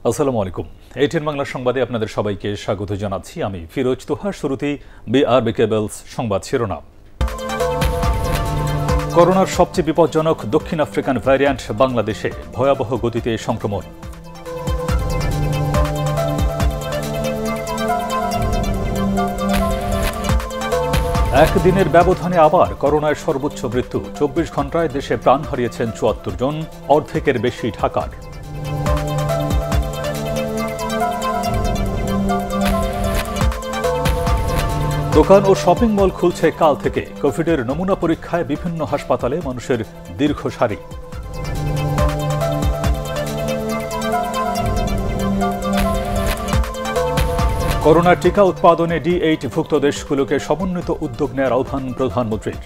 আসসালামু আলাইকুম। এটিএন বাংলা সংবাদে আপনাদের সবাইকে স্বাগত জানাচ্ছি। আমি ফিরোজ তোহা। শুরুতেই বিআরবি কেবলস সংবাদ শিরোনাম। করোনার সবচেয়ে বিপজ্জনক দক্ষিণ আফ্রিকান ভ্যারিয়েন্ট বাংলাদেশে, ভয়াবহ গতিতে সংক্রমণ। একদিনের ব্যবধানে আবার করোনায় সর্বোচ্চ মৃত্যু। ২৪ ঘণ্টায় দেশে প্রাণ হারিয়েছেন ৭৪ জন, অর্ধেকের বেশি ঢাকার। দোকান ও শপিং মল খুলছে কাল থেকে। কোভিডের নমুনা পরীক্ষায় বিভিন্ন হাসপাতালে মানুষের দীর্ঘ সারি। করোনার টিকা উৎপাদনে D8 ভুক্ত দেশগুলোকে সমন্বিত উদ্যোগ নেওয়ার আহ্বান প্রধানমন্ত্রীর।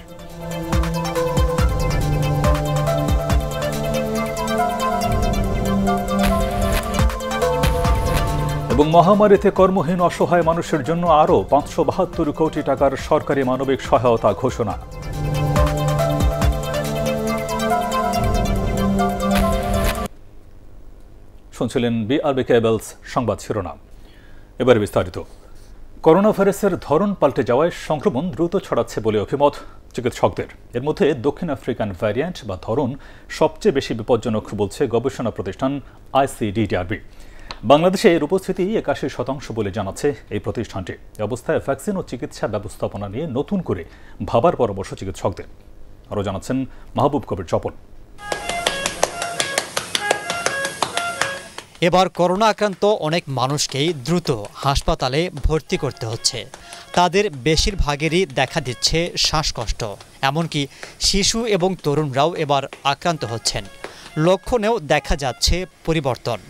এবং মহামারীতে কর্মহীন অসহায় মানুষের জন্য আরও ৫৭২ কোটি টাকার সরকারি মানবিক সহায়তা ঘোষণা। শুনছিলেন বিআরবি কেবলস সংবাদ শিরোনাম। এবারে বিস্তারিত। করোনা ভাইরাসের ধরন পাল্টে যাওয়ায় সংক্রমণ দ্রুত ছড়াচ্ছে বলে অভিমত চিকিৎসকদের। এর মধ্যে দক্ষিণ আফ্রিকান ভ্যারিয়েন্ট বা ধরন সবচেয়ে বেশি বিপজ্জনক বলছে গবেষণা প্রতিষ্ঠান ICDDRB। বাংলাদেশে এর উপস্থিতি ৮১% বলে জানাচ্ছে এই প্রতিষ্ঠানটি। এ অবস্থায় ভ্যাকসিন ও চিকিৎসা ব্যবস্থাপনা নিয়ে নতুন করে ভাবার পরামর্শ চিকিৎসকদের। আরও জানাচ্ছেন মাহবুব কবির চপল। এবার করোনা আক্রান্ত অনেক মানুষকেই দ্রুত হাসপাতালে ভর্তি করতে হচ্ছে। তাদের বেশিরভাগেরই দেখা দিচ্ছে শ্বাসকষ্ট, এমনকি শিশু এবং তরুণরাও এবার আক্রান্ত হচ্ছেন। লক্ষণেও দেখা যাচ্ছে পরিবর্তন।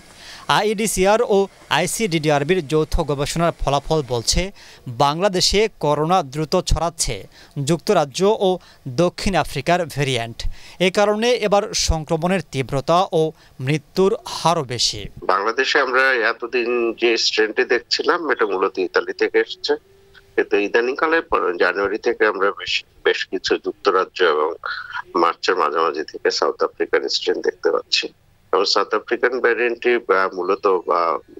IEDCR ও ICDDRBর যৌথ গবেষণার ফলাফল বলছে, বাংলাদেশে করোনা দ্রুত ছড়াচ্ছে যুক্তরাজ্য ও দক্ষিণ আফ্রিকার ভেরিয়েন্ট। এ কারণে এবার সংক্রমণের তীব্রতা ও মৃত্যুর হারও বেশি। বাংলাদেশে আমরা এতদিন যে স্ট্রেনটি দেখছিলাম এটা মূলত ইতালি থেকে এসেছে, কিন্তু ইদানিংকালে জানুয়ারি থেকে আমরা বেশ কিছু যুক্তরাজ্য এবং মার্চের মাঝামাঝি থেকে সাউথ আফ্রিকান স্ট্রেন দেখতে পাচ্ছি। সাউথ আফ্রিকান ভ্যারিয়েন্টটি মূলত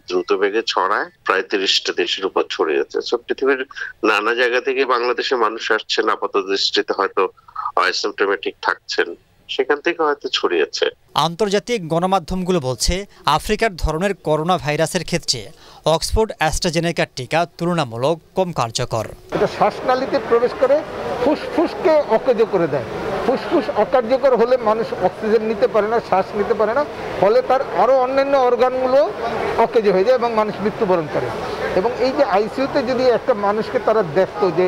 দ্রুত বেগে ছড়ায়, প্রায় ৩০টা দেশের উপর ছড়িয়েছে। সব পৃথিবীর নানা জায়গা থেকে বাংলাদেশে মানুষ আসছেন, আপাত দৃষ্টিতে হয়তো অ্যাসিম্পটোমেটিক থাকছেন, সেখান থেকে হয়তো ছড়িয়েছে। আন্তর্জাতিক গণমাধ্যমগুলো বলছে, আফ্রিকার ধরনের করোনা ভাইরাসের ক্ষেত্রে অক্সফোর্ড অ্যাস্ট্রাজেনেকার টিকা তুলনামূলক কম কার্যকর। এটা শ্বাসনালীতে প্রবেশ করে ফুসফুসকে অকেজ করে দেয়। ফুসফুস অকার্যকর হলে মানুষ অক্সিজেন নিতে পারে না, শ্বাস নিতে পারে না, ফলে তার আরও অন্যান্য অর্গানগুলো অকেজ হয়ে যায় এবং মানুষ মৃত্যুবরণ করে। এবং এই যে আইসিইউতে যদি একটা মানুষকে তারা দেখতো যে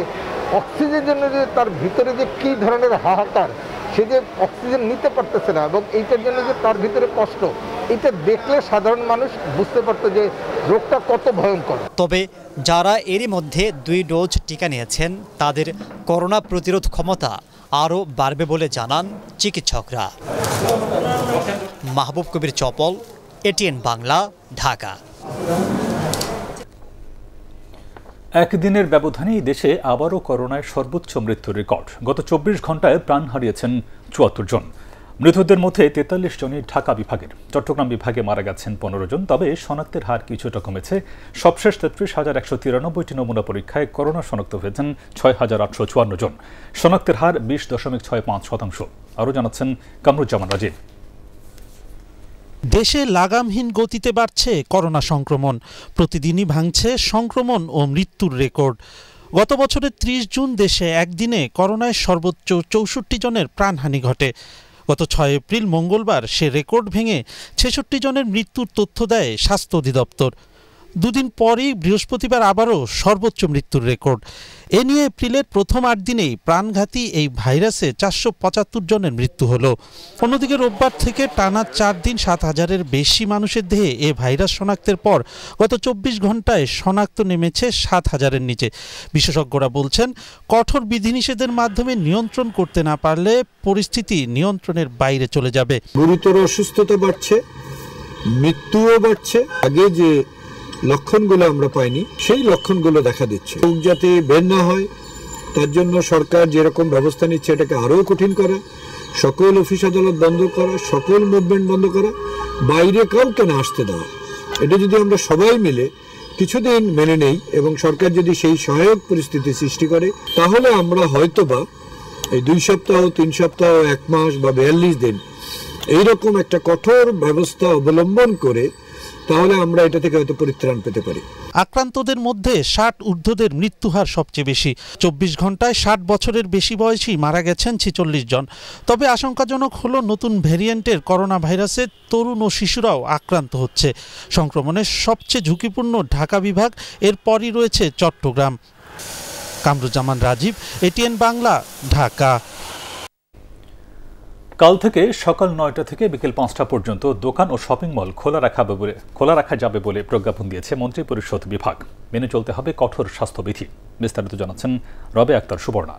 অক্সিজেনের জন্য যে তার ভিতরে যে কী ধরনের হাহাকার, সে যে অক্সিজেন নিতে পারতেছে না এবং এইটার জন্য যে তার ভিতরে কষ্ট, এটা দেখলে সাধারণ মানুষ বুঝতে পারতো যে রোগটা কত ভয়ঙ্কর। তবে যারা এরই মধ্যে 2 ডোজ টিকা নিয়েছেন তাদের করোনা প্রতিরোধ ক্ষমতা আরও বাড়বে বলে জানান চিকিৎসকরা। মাহবুব কবির চপল, এটিএন বাংলা, ঢাকা। একদিনের ব্যবধানেই দেশে আবারও করোনায় সর্বোচ্চ মৃত্যুর রেকর্ড। গত ২৪ ঘণ্টায় প্রাণ হারিয়েছেন ৭৪ জন। মৃতদের মধ্যে ৪৩ জনই ঢাকা বিভাগের। চট্টগ্রাম বিভাগে মারা গেছেন ১৫ জন। তবে শনাক্তের হার কিছুটা কমেছে। সবশেষ ৩৩,১৯৩টি নমুনা পরীক্ষায় করোনা শনাক্ত হয়েছেন ৬,৮৫৪ জন। শনাক্তের হার ২০.৬৫%। আরও জানাচ্ছেন কামরুজ্জামান রাজীব। দেশে লাগামহীন গতিতে বাড়ছে করোনা সংক্রমণ। প্রতিদিনই ভাঙছে সংক্রমণ ও মৃত্যুর রেকর্ড। গত বছরের ৩০ জুন দেশে একদিনে করোনায় সর্বোচ্চ ৬৪ জনের প্রাণহানি ঘটে। গত ৬ এপ্রিল মঙ্গলবার সে রেকর্ড ভেঙে ৬৬ জনের মৃত্যুর তথ্য দেয় স্বাস্থ্য অধিদপ্তর। দুদিন পরই বৃহস্পতিবার আবারও সর্বোচ্চ মৃত্যুর রেকর্ড। এ নিয়ে এপ্রিলের প্রথম ৮ দিনেই প্রাণঘাতী এই ভাইরাসে ৪৭৫ জনের মৃত্যু হলো। অন্যদিকে রোববার থেকে টানা ৪ দিন ৭,০০০-এর বেশি মানুষের দেহে এ ভাইরাস শনাক্তের পর গত ২৪ ঘণ্টায় শনাক্ত নেমেছে ৭,০০০-এর নিচে। বিশেষজ্ঞরা বলছেন, কঠোর বিধিনিষেধের মাধ্যমে নিয়ন্ত্রণ করতে না পারলে পরিস্থিতি নিয়ন্ত্রণের বাইরে চলে যাবে। গুরুতর অসুস্থতা বাড়ছে, মৃত্যুও বাড়ছে। আগে যে লক্ষণগুলো আমরা পাইনি সেই লক্ষণগুলো দেখা দিচ্ছে। যাতে বের না হয় তার জন্য সরকার যেরকম ব্যবস্থা নিচ্ছে এটাকে আরও কঠিন করা, সকল অফিস আদালত বন্ধ করা, সকল মুভমেন্ট বন্ধ করা, বাইরে কাউকে না আসতে দেওয়া। এটা যদি আমরা সবাই মিলে কিছুদিন মেনে নেই এবং সরকার যদি সেই সহায়ক পরিস্থিতি সৃষ্টি করে, তাহলে আমরা হয়তোবা এই 2 সপ্তাহ, 3 সপ্তাহ, 1 মাস বা 42 দিন এইরকম একটা কঠোর ব্যবস্থা অবলম্বন করে তাহলে আমরা এটা থেকে হয়তো পরিত্রাণ পেতে পারি। আক্রান্তদের মধ্যে 60 ঊর্ধ্বদের মৃত্যুহার সবচেয়ে বেশি। 24 ঘন্টায় 60 বছরের বেশি বয়সী মারা গেছেন 46 জন। তবে আশঙ্কাজনক হলো নতুন ভ্যারিয়েন্টের করোনা ভাইরাসে তরুণ ও শিশুরাও আক্রান্ত হচ্ছে। সংক্রমণের সবচেয়ে ঝুঁকিপূর্ণ ঢাকা বিভাগ, এরপরই রয়েছে চট্টগ্রাম। কামরুজ্জামান রাজীব, এটিএন বাংলা, ঢাকা। কাল থেকে সকাল 9টা থেকে বিকেল 5টা পর্যন্ত দোকান ও শপিং মল খোলা রাখা যাবে বলে প্রজ্ঞাপন দিয়েছে মন্ত্রিপরিষদ বিভাগ। মেনে চলতে হবে কঠোর স্বাস্থ্যবিধি। বিস্তারিত জানাচ্ছেন রবে আক্তার সুবর্ণা।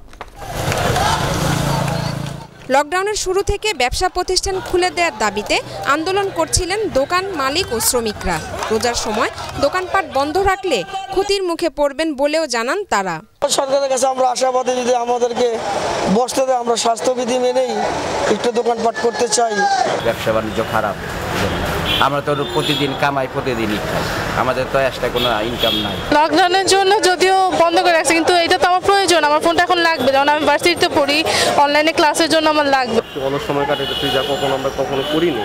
লকডাউনের শুরু থেকে ব্যবসা প্রতিষ্ঠান খুলে দেওয়ার দাবিতে আন্দোলন করছিলেন দোকান মালিক ও শ্রমিকরা। রোজার সময় দোকানপাট বন্ধ রাখলে ক্ষতির মুখে পড়বেন বলেও জানান তারা। সরকারের কাছে আমরা আশাবাদী, যদি আমাদেরকে বসতে দেয় আমরা স্বাস্থ্যবিধি মেনেই একটু দোকানপাট করতে চাই। ব্যবসা বাণিজ্য খারাপ, আমরা তো প্রতিদিন কামাই, প্রতিদিনই খাই, আমাদের তো এক্সট্রা কোনো ইনকাম নাই। লকডাউনের জন্য যদিও বন্ধ করে রাখছে, কিন্তু এটা তো আমার প্রয়োজন, আমার ফোনটা এখন লাগবে, যেমন আমি ভার্সিটিতে পড়ি, অনলাইনে ক্লাসের জন্য আমার লাগবে। অনেক সময় কাটাতে যা আমরা কখনো করিনি।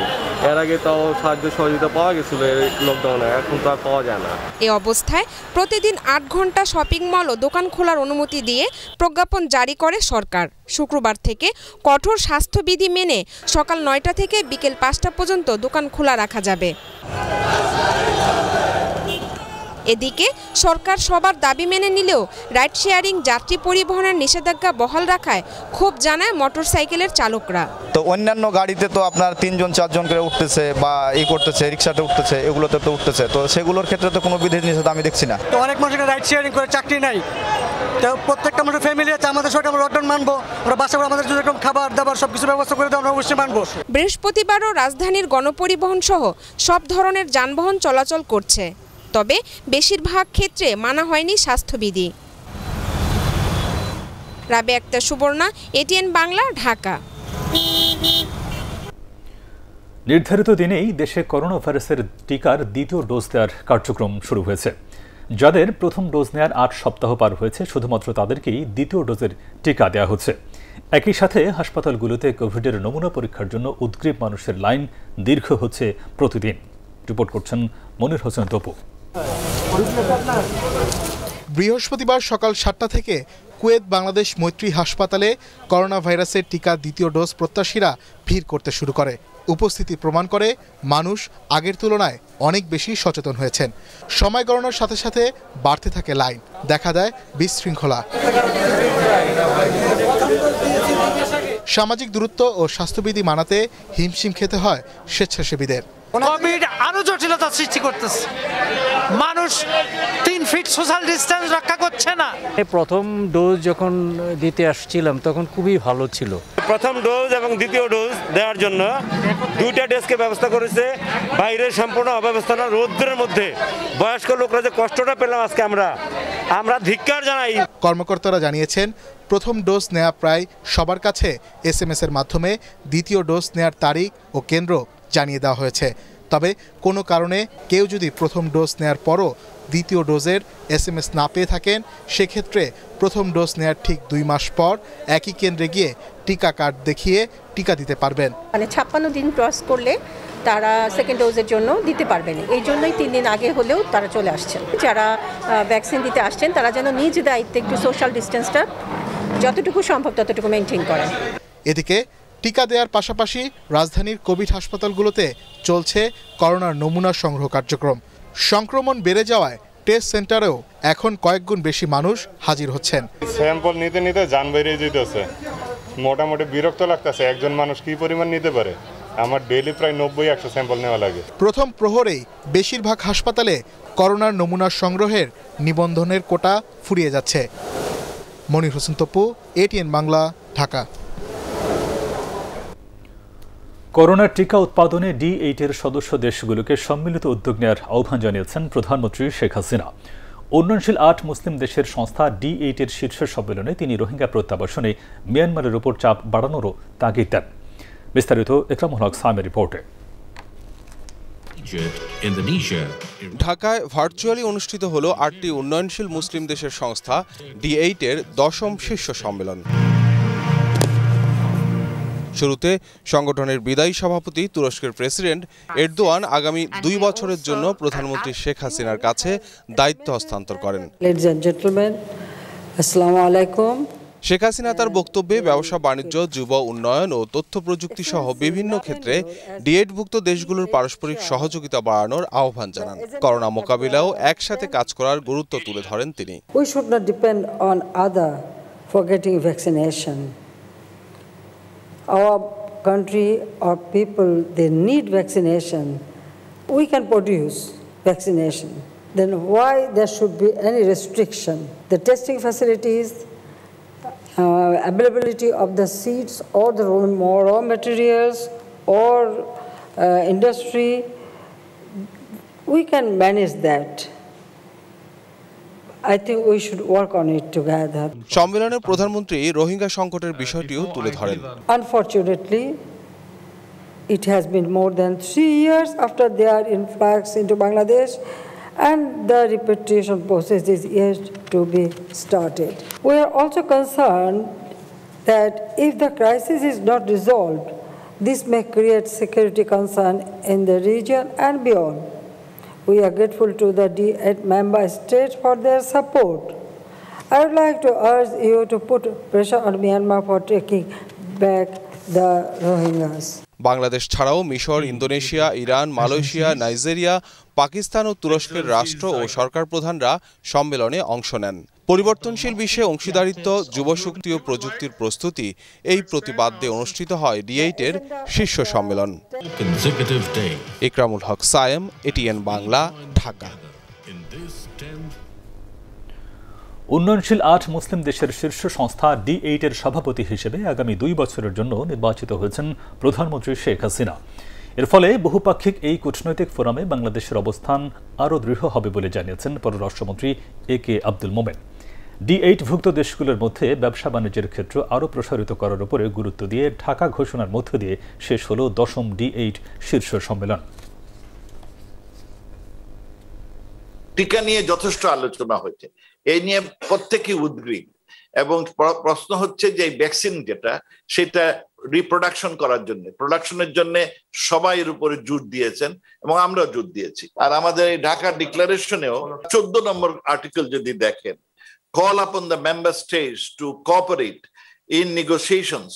এর আগে তাও সাহায্য সহযোগিতা পাওয়া গেছিল লকডাউনে, এখন তো আর পাওয়া যায় না। এই অবস্থায় প্রতিদিন 8 ঘন্টা শপিং মল ও দোকান খোলার অনুমতি দিয়ে প্রজ্ঞাপন জারি করে সরকার। শুক্রবার থেকে কঠোর স্বাস্থ্যবিধি মেনে সকাল 9টা থেকে বিকেল 5টা পর্যন্ত দোকান খোলা রাখা যাবে। এদিকে সরকার সবার দাবি মেনে নিলেও রাইড শেয়ারিং যাত্রী পরিবহনের নিষেধাজ্ঞা বহাল রাখায় ক্ষোভ জানায় মোটরসাইকেলের চালকরা। তো অন্যান্য গাড়িতে তো আপনার 3 জন 4 জন করে উঠতেছে বা করতেছে, রিক্সাতে উঠতেছে, এগুলোতে তো উঠতেছে, তো সেগুলোর ক্ষেত্রে তো কোনো বিধি নিষেধ আমি দেখছি না। তো অনেক মানুষের রাইড শেয়ারিং করে চাকরি নাই, তো প্রত্যেকটা মানুষের ফ্যামিলি আছে, আমাদের সরকার আমরা লকডাউন মানবো, আমরা বাসা আমাদের যদি এরকম খাবার দাবার সবকিছু ব্যবস্থা করে দেওয়া আমরা অবশ্যই মানবো। বৃহস্পতিবারও রাজধানীর গণপরিবহন সহ সব ধরনের যানবাহন চলাচল করছে, তবে বেশিরভাগ ক্ষেত্রে মানা হয়নি স্বাস্থ্যবিধি। রাবে আক্তার সুবর্ণা, এটিএন বাংলা, ঢাকা। নির্ধারিত দিনেই দেশে করোনা ভাইরাসের টিকার দ্বিতীয় ডোজ দেওয়ার কার্যক্রম শুরু হয়েছে। যাদের প্রথম ডোজ নেওয়ার 8 সপ্তাহ পার হয়েছে, শুধুমাত্র তাদেরকেই দ্বিতীয় ডোজের টিকা দেওয়া হচ্ছে। একই সাথে হাসপাতালগুলোতে কোভিডের নমুনা পরীক্ষার জন্য উদ্গ্রীব মানুষের লাইন দীর্ঘ হচ্ছে প্রতিদিন। রিপোর্ট করছেন মনির হোসেন তপু। বৃহস্পতিবার সকাল 7টা থেকে কুয়েত বাংলাদেশ মৈত্রী হাসপাতালে করোনা ভাইরাসের টিকা দ্বিতীয় ডোজ প্রত্যাশীরা ভিড় করতে শুরু করে। উপস্থিতি প্রমাণ করে মানুষ আগের তুলনায় অনেক বেশি সচেতন হয়েছেন। সময় গণনার সাথে সাথে বাড়তে থাকে লাইন, দেখা দেয় বিশৃঙ্খলা। সামাজিক দূরত্ব ও স্বাস্থ্যবিধি মানাতে হিমশিম খেতে হয় স্বেচ্ছাসেবীদের। কোভিড আরো জটিলতা সৃষ্টি করতেছে, মানুষ 3 ফিট সোশ্যাল ডিস্টেন্স রক্ষা করছে না। প্রথম ডোজ যখন দিতে আসছিলাম তখন খুবই ভালো ছিল। প্রথম ডোজ এবং দ্বিতীয় ডোজ দেওয়ার জন্য 2টা ডেস্কের ব্যবস্থা করেছে, বাইরের সম্পূর্ণ অব্যবস্থাপনা, রৌদ্রের মধ্যে বয়স্ক লোকরা যে কষ্টটা পেলাম আজকে আমরা ধিক্কার জানাই। কর্মকর্তারা জানিয়েছেন, প্রথম ডোজ নেওয়া প্রায় সবার কাছে SMS এর মাধ্যমে দ্বিতীয় ডোজ নেওয়ার তারিখ ও কেন্দ্র জানিয়ে দেওয়া হয়েছে। তবে কোনো কারণে কেউ যদি প্রথম ডোজ নেওয়ার পরও দ্বিতীয় ডোজের SMS না পেয়ে থাকেন, সেক্ষেত্রে প্রথম ডোজ নেওয়ার ঠিক 2 মাস পর একই কেন্দ্রে গিয়ে টিকা কার্ড দেখিয়ে টিকা দিতে পারবেন। 56 দিন ক্রস করলে তারা সেকেন্ড ডোজের জন্য দিতে পারবেন। এই জন্যই 3 দিন আগে হলেও তারা চলে আসছেন। যারা ভ্যাকসিন দিতে আসছেন তারা যেন নিজ দায়িত্বে একটু সোশ্যাল ডিস্টেন্সটা যতটুকু সম্ভব ততটুকু মেনটেন করেন। এদিকে টিকা দেওয়ার পাশাপাশি রাজধানীর কোভিড হাসপাতালগুলোতে চলছে করোনার নমুনা সংগ্রহ কার্যক্রম। সংক্রমণ বেড়ে যাওয়ায় টেস্ট সেন্টারেও এখন কয়েক গুণ বেশি মানুষ হাজির হচ্ছেন। স্যাম্পল নিতে নিতে জান বেড়ে যেতেছে, মোটামুটি বিরক্ত লাগতেছে। একজন মানুষ কি পরিমাণ নিতে পারে? আমার ডেইলি প্রায় 90-100 স্যাম্পল নেওয়া লাগে। প্রথম প্রহরেই বেশিরভাগ হাসপাতালে করোনার নমুনা সংগ্রহের নিবন্ধনের কোটা ফুরিয়ে যাচ্ছে। মনির হোসেন তপু, এটিএন বাংলা, ঢাকা। করোনার টিকা উৎপাদনে D8 সদস্য দেশগুলোকে সম্মিলিত উদ্যোগ নেওয়ার আহ্বান জানিয়েছেন প্রধানমন্ত্রী শেখ হাসিনা। উন্নয়নশীল 8 মুসলিম দেশের সংস্থা D8 শীর্ষ সম্মেলনে তিনি রোহিঙ্গা প্রত্যাবাসনে মিয়ানমারের উপর চাপ বাড়ানোরও তাগিদ দেন। বিস্তারিত একরামুল হক সামের রিপোর্টে। ঢাকায় ভার্চুয়ালি অনুষ্ঠিত হলো 8টি উন্নয়নশীল মুসলিম দেশের সংস্থা D8 এর 10ম শীর্ষ সম্মেলন। শুরুতে সংগঠনের বিদায়ী সভাপতি তুরস্কের প্রেসিডেন্ট এরদোয়ান আগামী 2 বছরের জন্য প্রধানমন্ত্রী শেখ হাসিনার কাছে দায়িত্ব হস্তান্তর করেন। Ladies and gentlemen, আসসালামু আলাইকুম। শেখ হাসিনা তার বক্তব্যে ব্যবসা বাণিজ্য, যুব উন্নয়ন ও তথ্য প্রযুক্তি সহ বিভিন্ন ক্ষেত্রে D8ভুক্ত দেশগুলোর পারস্পরিক সহযোগিতা বাড়ানোর আহ্বান জানান। করোনা মোকাবিলাও একসাথে কাজ করার গুরুত্ব তুলে ধরেন তিনি। We should not depend on other for getting vaccination. Our country, our people, they need vaccination. We can produce vaccination. Then why there should be any restriction? The testing facilities, availability of the seeds or the raw materials or industry, we can manage that. I think we should work on it together. সম্মেলনে প্রধানমন্ত্রী রোহিঙ্গা সংকটের বিষয়টিও তুলে ধরেন। Unfortunately, it has been more than 3 years after their influx into Bangladesh, and the repatriation process is yet to be started. We are also concerned that if the crisis is not resolved, this may create security concern in the region and beyond. We are grateful to the D8 member states for their support. I would like to urge you to put pressure on Myanmar for taking back the Rohingyas. Bangladesh ছাড়াও মিশর, Indonesia, Iran, Malaysia, Nigeria, Pakistan ও তুরস্কের রাষ্ট্র ও সরকার প্রধানরা সম্মেলনে অংশ নেন। পরিবর্তনশীল বিশ্বে অংশীদারিত্ব, যুবশক্তি ও প্রযুক্তির প্রস্তুতি এই প্রতিপাদ্যে অনুষ্ঠিত হয় D8 এর শীর্ষ সম্মেলন। ইকরামুল হক সায়েম, ATN বাংলা, ঢাকা। উন্নয়নশীল 8 মুসলিম দেশের শীর্ষ সংস্থা D8 এর সভাপতি হিসেবে আগামী 2 বছরের জন্য নির্বাচিত হয়েছেন প্রধানমন্ত্রী শেখ হাসিনা। এর ফলে বহুপাক্ষিক এই কূটনৈতিক ফোরামে বাংলাদেশের অবস্থান আরও দৃঢ় হবে বলে জানিয়েছেন পররাষ্ট্রমন্ত্রী AK আব্দুল মোমেন। D8ভুক্ত দেশগুলোর মধ্যে ব্যবসা বাণিজ্যের ক্ষেত্র আরও প্রসারিত করার উপরে গুরুত্ব দিয়ে ঢাকা ঘোষণার মধ্য দিয়ে শেষ হল 10ম D8 শীর্ষ সম্মেলন। টিকা নিয়ে যথেষ্ট আলোচনা হয়েছে, এই নিয়ে প্রত্যেকেই উদ্গ্রীব, এবং প্রশ্ন হচ্ছে যে ভ্যাকসিন যেটা সেটা রিপ্রোডাকশন করার জন্য, প্রোডাকশনের জন্য সবাই এর উপরে জোর দিয়েছেন এবং আমরাও জোর দিয়েছি। আর আমাদের এই ঢাকা ডিক্লারেশনেও 14 নম্বর আর্টিকেল যদি দেখেন, call upon the member states to cooperate in negotiations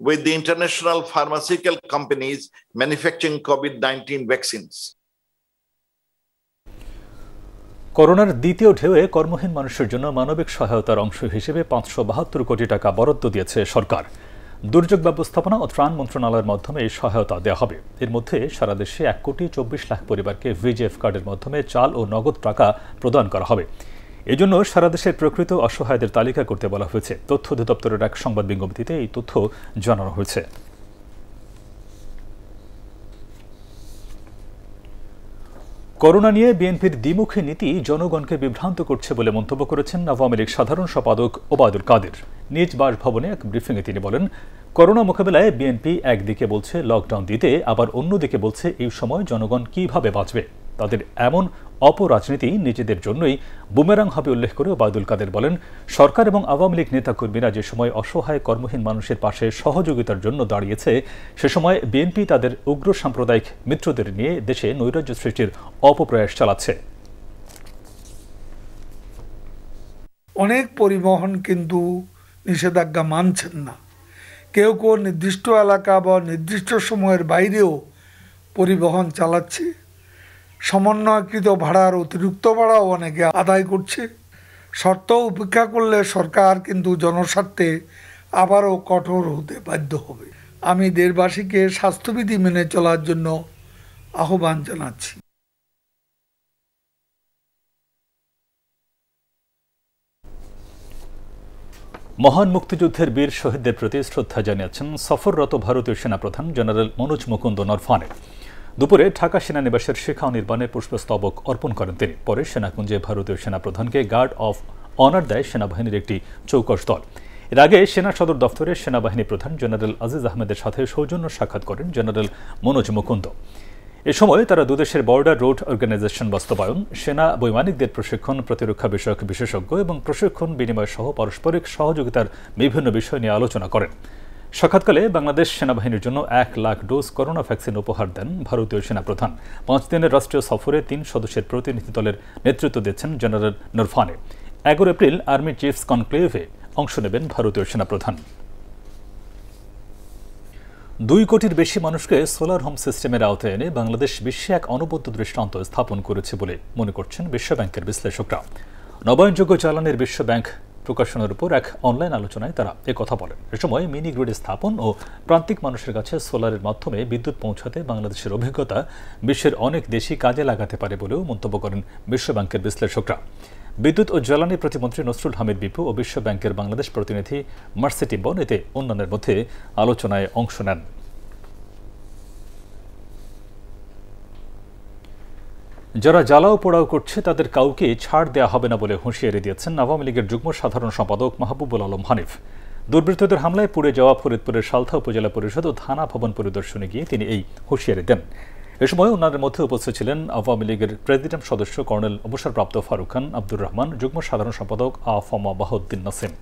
with the international pharmaceutical companies manufacturing COVID-19 vaccines. করোনার দ্বিতীয় ঢেউয়ে কর্মহীন মানুষের জন্য মানবিক সহায়তার অংশ হিসেবে 572 কোটি টাকা বরাদ্দ দিয়েছে সরকার। দুর্যোগ ব্যবস্থাপনা ও ত্রাণ মন্ত্রণালয়ের মাধ্যমে এই সহায়তা দেওয়া হবে। এর মধ্যে সারা দেশে 1,24,00,000 পরিবারকে VGF কার্ডের মাধ্যমে চাল ও নগদ টাকা প্রদান করা হবে। এজন্য সারা দেশের প্রকৃত অসহায়দের তালিকা করতে বলা হয়েছে। তথ্য অধিদপ্তরের এক সংবাদ বিজ্ঞপ্তিতে এই তথ্য জানানো হয়েছে। করোনা নিয়ে বিএনপির দ্বিমুখী নীতি জনগণকে বিভ্রান্ত করছে বলে মন্তব্য করেছেন আওয়ামী লীগ সাধারণ সম্পাদক ওবায়দুল কাদের। নিজ বাসভবনে এক ব্রিফিংয়ে তিনি বলেন, করোনা মোকাবেলায় বিএনপি একদিকে বলছে লকডাউন দিতে, আবার অন্যদিকে বলছে এই সময় জনগণ কিভাবে বাঁচবে। তাদের এমন অপরাজনীতি নিজেদের জন্যই বুমেরাং হবে উল্লেখ করে ওবায়দুল কাদের বলেন, সরকার এবং আওয়ামী লীগ নেতাকর্মীরা যে সময় অসহায় কর্মহীন মানুষের পাশে সহযোগিতার জন্য দাঁড়িয়েছে, সে সময় বিএনপি তাদের উগ্র সাম্প্রদায়িক মিত্রদের নিয়ে দেশে নৈরাজ্য সৃষ্টির অপপ্রয়াস চালাচ্ছে। অনেক পরিবহন কিন্তু নিষেধাজ্ঞা মানছেন না। কেউ কেউ নির্দিষ্ট এলাকা বা নির্দিষ্ট সময়ের বাইরেও পরিবহন চালাচ্ছে। সমন্বয়কৃত ভাড়ার অতিরিক্ত ভাড়াও অনেকে আদায় করছে। শর্ত উপেক্ষা করলে সরকার কিন্তু জনস্বার্থে আবারও কঠোর হতে বাধ্য হবে। আমি দেশবাসীকে স্বাস্থ্যবিধি মেনে চলার জন্য আহ্বান জানাচ্ছি। মহান মুক্তিযুদ্ধের বীর শহীদদের প্রতি শ্রদ্ধা জানিয়েছেন সফররত ভারতীয় সেনাপ্রধান জেনারেল মনোজ মুকুন্দ নরফানে। দুপুরে ঢাকা সেনানিবাসের শিখা নির্বাণে পুষ্পস্তবক অর্পণ করেন তিনি। পরে সেনাকুঞ্জে ভারতীয় সেনাপ্রধানকে গার্ড অফ অনার দেয় সেনাবাহিনীর একটি চৌকস দল। এর আগে সেনা সদর দফতরে সেনাবাহিনী প্রধান জেনারেল আজিজ আহমেদের সাথে সৌজন্য সাক্ষাৎ করেন জেনারেল মনোজ মুকুন্দ। এ সময় তারা দুদেশের বর্ডার রোড অর্গানাইজেশন বাস্তবায়ন, সেনা বৈমানিকদের প্রশিক্ষণ, প্রতিরক্ষা বিষয়ক বিশেষজ্ঞ এবং প্রশিক্ষণ বিনিময় সহ পারস্পরিক সহযোগিতার বিভিন্ন বিষয় নিয়ে আলোচনা করেন। সাক্ষাৎকালে বাংলাদেশ সেনাবাহিনীর জন্য 1 লাখ ডোজ করোনা ভ্যাকসিন উপহার দেন ভারতীয় সেনাপ্রধান। 5 দিনের রাষ্ট্রীয় সফরে 3 সদস্যের প্রতিনিধি দলের নেতৃত্ব দিচ্ছেন জেনারেল নরফানে। 11 এপ্রিল আর্মি চিফস কনক্লেভে অংশ নেবেন ভারতীয় সেনাপ্রধান। 2 কোটির বেশি মানুষকে সোলার হোম সিস্টেমের আওতায় এনে বাংলাদেশ বিশ্বে এক অনবদ্য দৃষ্টান্ত স্থাপন করেছে বলে মনে করছেন বিশ্বব্যাংকের বিশ্লেষকরা। নবায়নযোগ্য জ্বালানির বিশ্বব্যাংক প্রকাশনের উপর এক অনলাইন আলোচনায় তারা একথা বলেন। এ সময় মিনি গ্রিড স্থাপন ও প্রান্তিক মানুষের কাছে সোলারের মাধ্যমে বিদ্যুৎ পৌঁছাতে বাংলাদেশের অভিজ্ঞতা বিশ্বের অনেক দেশই কাজে লাগাতে পারে বলেও মন্তব্য করেন বিশ্বব্যাংকের বিশ্লেষকরা। বিদ্যুৎ ও জ্বালানি প্রতিমন্ত্রী নসরুল হামিদ বিপু ও বিশ্বব্যাংকের বাংলাদেশ প্রতিনিধি মার্সি টিম্বন এতে অন্যান্যের মধ্যে আলোচনায় অংশ নেন। যারা জ্বালাও পোড়াও করছে তাদের কাউকে ছাড় দেওয়া হবে না বলে হুঁশিয়ারি দিয়েছেন আওয়ামী লীগের যুগ্ম সাধারণ সম্পাদক মাহবুবুল আলম হানিফ। দুর্বৃত্তদের হামলায় পুড়ে যাওয়া ফরিদপুরের সালথা উপজেলা পরিষদ ও থানা ভবন পরিদর্শনে গিয়ে তিনি এই হুঁশিয়ারি দেন। এ সময় অন্যান্যের মধ্যে উপস্থিত ছিলেন আওয়ামী লীগের প্রেসিডেন্ট সদস্য কর্নেল অবসরপ্রাপ্ত ফারুক খান, আব্দুর রহমান, যুগ্ম সাধারণ সম্পাদক আফম বাহাউদ্দিন নাসিম।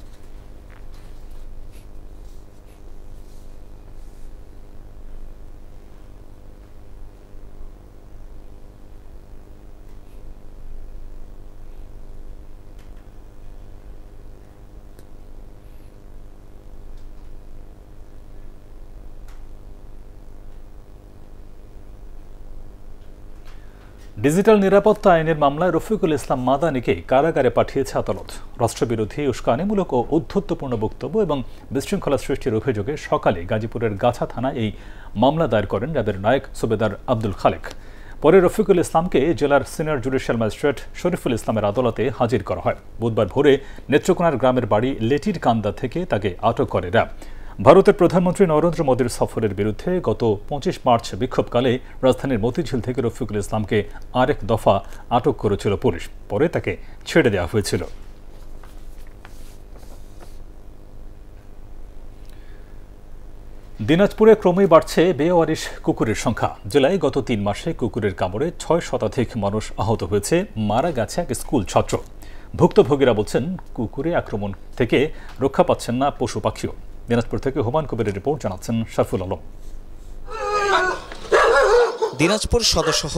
ডিজিটাল নিরাপত্তা আইনের মামলায় রফিকুল ইসলাম মাদানিকে কারাগারে পাঠিয়েছে আদালত। রাষ্ট্রবিরোধী, উস্কানিমূলক ও ঔদ্ধত্যপূর্ণ বক্তব্য এবং বিশৃঙ্খলা সৃষ্টির অভিযোগে সকালে গাজীপুরের গাছা থানায় এই মামলা দায়ের করেন র্যাবের নায়ক সুবেদার আব্দুল খালেক। পরে রফিকুল ইসলামকে জেলার সিনিয়র জুডিশিয়াল ম্যাজিস্ট্রেট শরীফুল ইসলামের আদালতে হাজির করা হয়। বুধবার ভোরে নেত্রকোনার গ্রামের বাড়ি লেটির কান্দা থেকে তাকে আটক করে র্যাব। ভারতের প্রধানমন্ত্রী নরেন্দ্র মোদীর সফরের বিরুদ্ধে গত 25 মার্চ বিক্ষোভকালে রাজধানীর মতিঝিল থেকে রফিকুল ইসলামকে আরেক দফা আটক করেছিল পুলিশ। পরে তাকে ছেড়ে দেওয়া হয়েছিল। দিনাজপুরে ক্রমেই বাড়ছে বেওয়ারিশ কুকুরের সংখ্যা। জেলায় গত 3 মাসে কুকুরের কামড়ে 6 শতাধিক মানুষ আহত হয়েছে, মারা গেছে এক স্কুল ছাত্র। ভুক্তভোগীরা বলছেন কুকুরে আক্রমণ থেকে রক্ষা পাচ্ছেন না পশু পাখিও। দিনাজপুর থেকে হুমায়ুন কবিরের রিপোর্ট, জানাচ্ছেন শাফুল আলম। দিনাজপুর সদরসহ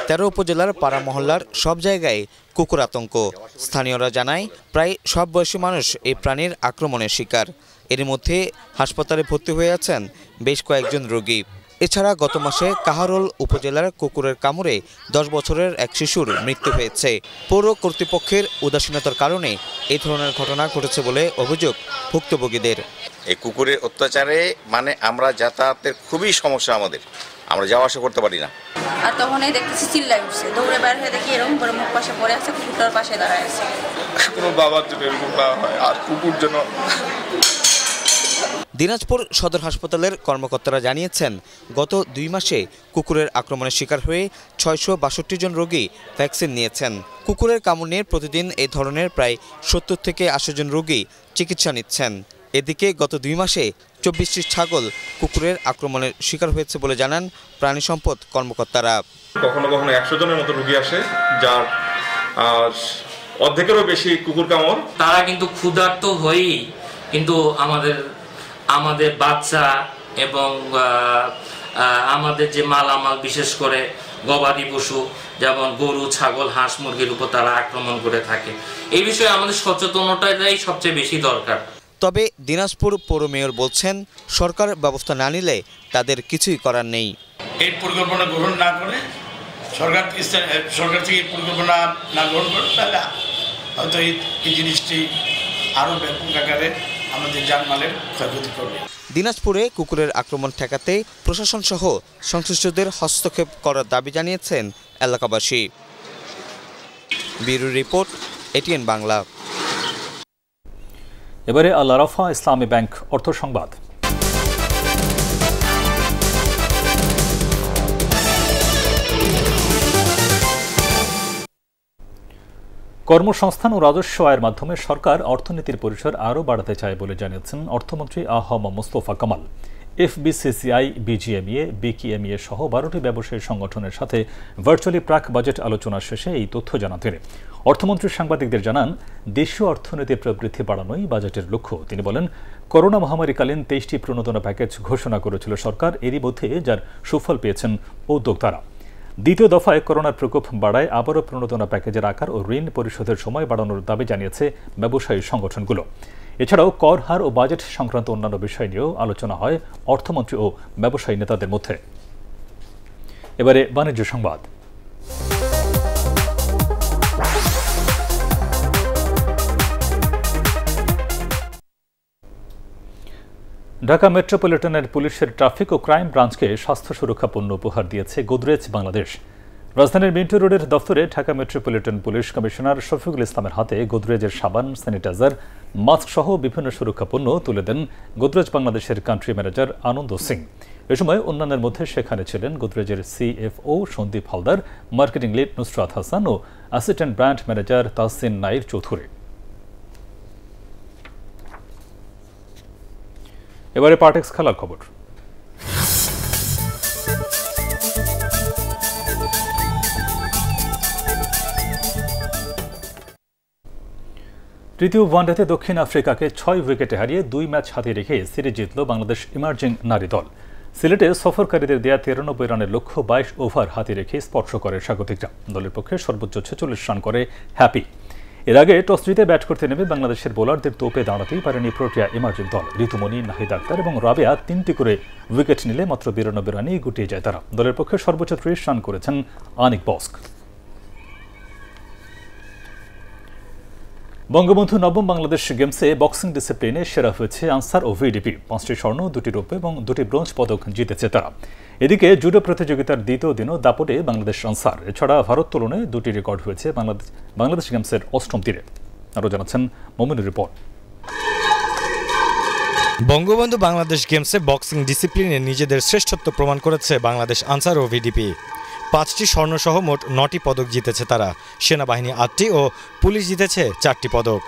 13 উপজেলার পাড়া মহল্লার সব জায়গায় কুকুর আতঙ্ক। স্থানীয়রা জানায় প্রায় সব বয়সী মানুষ এই প্রাণীর আক্রমণের শিকার। এর মধ্যে হাসপাতালে ভর্তি হয়ে আছেন বেশ কয়েকজন রোগী। এছাড়া গত মাসে কাহারোল উপজেলার কুকুরের কামড়ে 10 বছরের এক শিশুর মৃত্যু হয়েছে। পৌর কর্তৃপক্ষের উদাসীনতার কারণে এই ধরনের ঘটনা ঘটেছে বলে অভিযোগ ভুক্তভোগীদের। এই কুকুরের অত্যাচারে মানে আমরা যাতায়াতের খুবই সমস্যা, আমরা যাওয়া আসা করতে পারি না। আর তখনই দেখতেছি চিল্লাই উঠছে, দৌড়ে বের হয়ে দেখি এরকম করে মুখ পাশে পড়ে আছে, কুকুরটার পাশে দাঁড়ায় আছে। কোনো বাবার জন্য এরকম না হয়, আর কুকুর জন্য। দিনাজপুর সদর হাসপাতালের কর্মকর্তারা জানিয়েছেন গত 2 মাসে কুকুরের আক্রমণের শিকার হয়ে 662 জন রোগী ভ্যাকসিন নিয়েছেন। কুকুরের কামড় নিয়ে প্রতিদিন এই ধরনের প্রায় 70 থেকে 80 জন রোগী চিকিৎসা নিচ্ছেন। এদিকে গত 2 মাসে 24টি ছাগল কুকুরের আক্রমণের শিকার হয়েছে বলে জানান প্রাণী সম্পদ কর্মকর্তারা। কখনো কখনো 100 জনের মতো রোগী আসে, যার অর্ধেকেরও বেশি কুকুর কামড়। তারা কিন্তু ক্ষুধার্ত হয়েই কিন্তু আমাদের বাচ্চা এবং আমাদের যে মালামাল, বিশেষ করে গবাদি পশু যেমন গরু, ছাগল, হাঁস, মুরগির উপর তারা আক্রমণ করে থাকে। এই বিষয়ে আমাদের সচেতনতাটাই সবচেয়ে বেশি দরকার। তবে দিনাজপুর পৌর মেয়র বলছেন সরকার ব্যবস্থা না নিলে তাদের কিছুই করার নেই। এই পরিকল্পনা গ্রহণ না করে সরকার থেকে পরিকল্পনা না গ্রহণ করে তাহলে হয়তো এই জিনিসটি আরও ব্যাপক আকারে আমাদের জানমালের ক্ষয়ক্ষতি করবে। দিনাজপুরে কুকুরের আক্রমণ ঠেকাতে প্রশাসন সহ সংশ্লিষ্টদের হস্তক্ষেপ করার দাবি জানিয়েছেন এলাকাবাসী। Bureau report, ATN Bangla. এবারে আল আরাফা ইসলামী ব্যাংক অর্থ সংবাদ। কর্মসংস্থান ও রাজস্ব আয়ের মাধ্যমে সরকার অর্থনীতির পরিসর আরও বাড়াতে চায় বলে জানিয়েছেন অর্থমন্ত্রী আ হ ম Mustafa Kamal. FBCCI, BGMEA, BKMEA সহ 12টি ব্যবসায়ী সংগঠনের সাথে ভার্চুয়ালি প্রাক বাজেট আলোচনা শেষে এই তথ্য জানান তিনি। অর্থমন্ত্রী সাংবাদিকদের জানান, দেশীয় অর্থনীতি প্রবৃদ্ধি বাড়ানোই বাজেটের লক্ষ্য। তিনি বলেন, করোনা মহামারীকালীন 23টি প্রণোদনা প্যাকেজ ঘোষণা করেছিল সরকার, এরই মধ্যে যার সুফল পেয়েছেন উদ্যোক্তারা। দ্বিতীয় দফায় করোনার প্রকোপ বাড়ায় আবারও প্রণোদনা প্যাকেজের আকার ও ঋণ পরিশোধের সময় বাড়ানোর দাবি জানিয়েছে ব্যবসায়ী সংগঠনগুলো। এছাড়াও কর হার ও বাজেট সংক্রান্ত অন্যান্য বিষয় নিয়েও আলোচনা হয় অর্থমন্ত্রী ও ব্যবসায়ী নেতাদের মধ্যে। এবারে বাণিজ্য সংবাদ। ঢাকা মেট্রোপলিটনের পুলিশের ট্রাফিক ও ক্রাইম ব্রাঞ্চকে স্বাস্থ্য সুরক্ষা পণ্য উপহার দিয়েছে গোদরেজ বাংলাদেশ। রাজধানীর মিন্টু রোডের দফতরে Dhaka metropolitan police commissioner Shafiqul ইসলামের হাতে গোদরেজের সাবান, স্যানিটাইজার, মাস্ক সহ বিভিন্ন সুরক্ষা পণ্য তুলে দেন গোদরেজ বাংলাদেশের কান্ট্রি ম্যানেজার আনন্দ সিং। এ সময় অন্যান্যের মধ্যে সেখানে ছিলেন গোদরেজের CFO Sandeep Haldar, marketing lead Nusrat Hasan ও assistant brand manager Tahsin Nair Chowdhury. এবারে পার্টেক্স খেলার খবর। তৃতীয় ওয়ানডেতে দক্ষিণ আফ্রিকাকে 6 উইকেটে হারিয়ে 2 ম্যাচ হাতে রেখে সিরিজ জিতল বাংলাদেশ ইমার্জিং নারী দল। সিলেটে সফরকারীদের দেয়া 93 রানের লক্ষ্য 22 ওভার হাতে রেখে স্পর্শ করে স্বাগতিকরা। দলের পক্ষে সর্বোচ্চ 46 রান করে হ্যাপি। এর আগে টস জিতে ব্যাট করতে নেমে বাংলাদেশের বোলারদের তোপে দাঁড়াতেই পারেনি প্রোটিয়া ইমার্জিং দল। ঋতুমণি, নাহিদ আক্তার এবং রাবেয়া 3টি করে উইকেট নিলে মাত্র 92 রানেই গুটিয়ে যায় তারা। দলের পক্ষে সর্বোচ্চ 30 রান করেছেন আনিক বস্ক। বঙ্গবন্ধু নবম বাংলাদেশ গেমসে বক্সিং ডিসিপ্লিনে সেরা হয়েছে আনসার ও ভিডিপি। 5টি স্বর্ণ, 2টি রৌপ্য এবং 2টি ব্রোঞ্জ পদক জিতেছে তারা। এদিকে জুডো প্রতিযোগিতার দ্বিতীয় দিনও দাপটে বাংলাদেশ আনসার। এছাড়া ভারোত্তোলনে 2টি রেকর্ড হয়েছে বাংলাদেশ গেমসের 8ম দিনে। আরও জানাচ্ছেন মমিনুর রিপোর্ট। বঙ্গবন্ধু বাংলাদেশ গেমসে বক্সিং ডিসিপ্লিনে নিজেদের শ্রেষ্ঠত্ব প্রমাণ করেছে বাংলাদেশ আনসার ও ভিডিপি। 5টি স্বর্ণসহ মোট 9টি পদক জিতেছে তারা। সেনাবাহিনী 8টি ও পুলিশ জিতেছে 4টি পদক।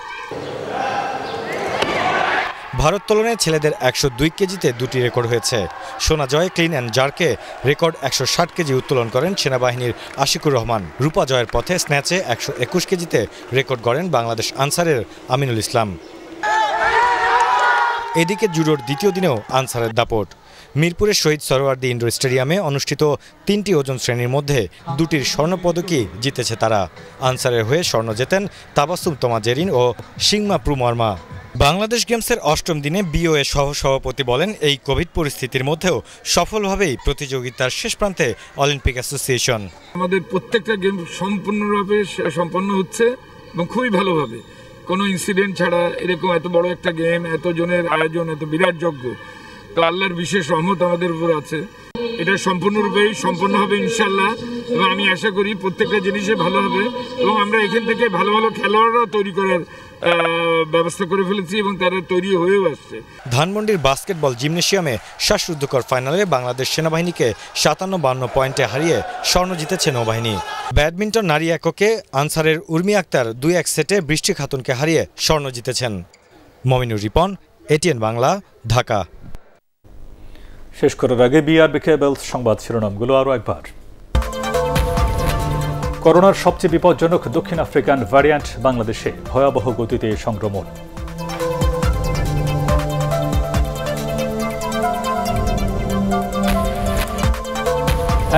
ভারোত্তোলনে ছেলেদের 102 কেজিতে 2টি রেকর্ড হয়েছে। সোনা জয় ক্লিন অ্যান্ড জার্কে রেকর্ড 160 কেজি উত্তোলন করেন সেনাবাহিনীর আশিকুর রহমান। রূপা জয়ের পথে স্ন্যাচে 121 কেজিতে রেকর্ড গড়েন বাংলাদেশ আনসারের আমিনুল ইসলাম। এদিকে জুডোর দ্বিতীয় দিনেও আনসারের দাপট। মিরপুরের শহীদ সরোয়ার্দী ইনডোর স্টেডিয়ামে অনুষ্ঠিত 3টি ওজন শ্রেণীর মধ্যে 2টির স্বর্ণপদকই জিতেছে তারা। আনসারের হয়ে স্বর্ণ জেতেন তাবাসসুম তমা জেরিন ও সিংমা প্রুমর্মা। বাংলাদেশ গেমসের 8ম দিনে বিওএ সহসভাপতি বলেন, এই কোভিড পরিস্থিতির মধ্যেও সফলভাবেই প্রতিযোগিতার শেষ প্রান্তে অলিম্পিক অ্যাসোসিয়েশন। আমাদের প্রত্যেকটা গেম সম্পূর্ণভাবে সম্পন্ন হচ্ছে এবং খুবই ভালোভাবে, কোনো ইনসিডেন্ট ছাড়া। এরকম এত বড় একটা গেম, এত জনের আয়োজন, এত বিরাট যজ্ঞ, তো আল্লাহর বিশেষ রহমত আমাদের উপর আছে। এটা সম্পূর্ণরূপেই সম্পন্ন হবে ইনশাল্লাহ, এবং আমি আশা করি প্রত্যেকটা জিনিসে ভালো হবে এবং আমরা এখান থেকে ভালো ভালো খেলোয়াড়রাও তৈরি করার ব্যবস্থা করে ফেলেছি এবং তারা তৈরি হয়েও আসছে। ধানমন্ডির বাস্কেটবল জিমনেশিয়ামে শ্বাসরুদ্ধকর ফাইনালে বাংলাদেশ সেনাবাহিনীকে 57-52 পয়েন্টে হারিয়ে স্বর্ণ জিতেছে নৌবাহিনী। ব্যাডমিন্টন নারী এককে আনসারের উর্মি আক্তার 2-1 সেটে বৃষ্টি খাতুনকে হারিয়ে স্বর্ণ জিতেছেন। মমিনুর রিপন, এটিএন বাংলা, ঢাকা। শেষ করার আগে বিআরবি কেবলস সংবাদ শিরোনামগুলো আরও একবার। করোনার সবচেয়ে বিপজ্জনক দক্ষিণ আফ্রিকান ভ্যারিয়েন্ট বাংলাদেশে, ভয়াবহ গতিতে সংক্রমণ।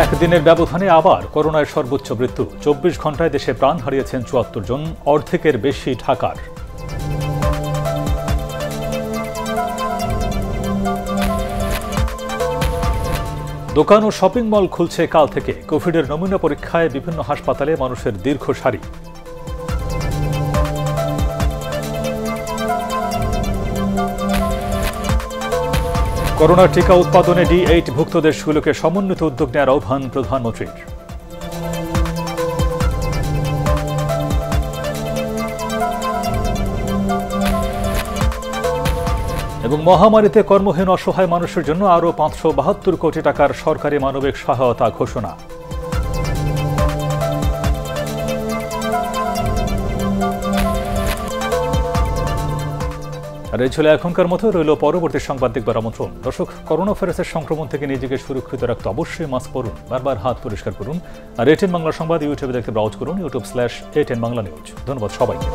একদিনের ব্যবধানে আবার করোনায় সর্বোচ্চ মৃত্যু। 24 ঘন্টায় দেশে প্রাণ হারিয়েছেন 74 জন, অর্ধেকের বেশি ঢাকার। দোকান ও শপিং মল খুলছে কাল থেকে। কোভিডের নমুনা পরীক্ষায় বিভিন্ন হাসপাতালে মানুষের দীর্ঘ সারি। করোনার টিকা উৎপাদনে D8 ভুক্ত দেশগুলোকে সমন্বিত উদ্যোগ নেওয়ার আহ্বান প্রধানমন্ত্রীর। এবং মহামারীতে কর্মহীন অসহায় মানুষের জন্য আরও 572 কোটি টাকার সরকারি মানবিক সহায়তা ঘোষণা। আর এই ছিল এখনকার মতো, রইল পরবর্তী সংবাদ দেখবার আমন্ত্রণ। দর্শক, করোনা ভাইরাসের সংক্রমণ থেকে নিজেকে সুরক্ষিত রাখতে অবশ্যই মাস্ক পরুন, বারবার হাত পরিষ্কার করুন। আর ATN বাংলা সংবাদ ইউটিউবে দেখতে ব্রাউজ করুন, youtube/ATN বাংলা নিউজ। ধন্যবাদ সবাইকে।